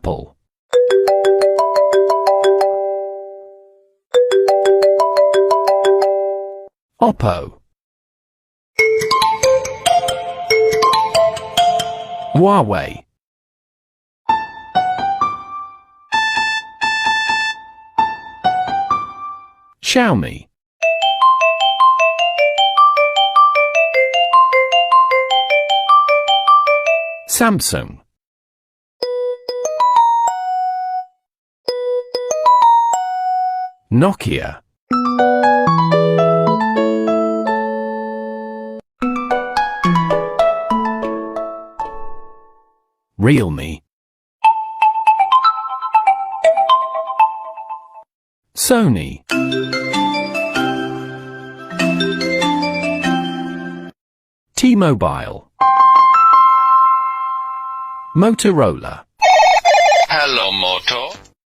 Apple. Oppo. Huawei. Xiaomi. Samsung. Nokia. Realme. Sony. T-Mobile. Motorola. Hello, Moto.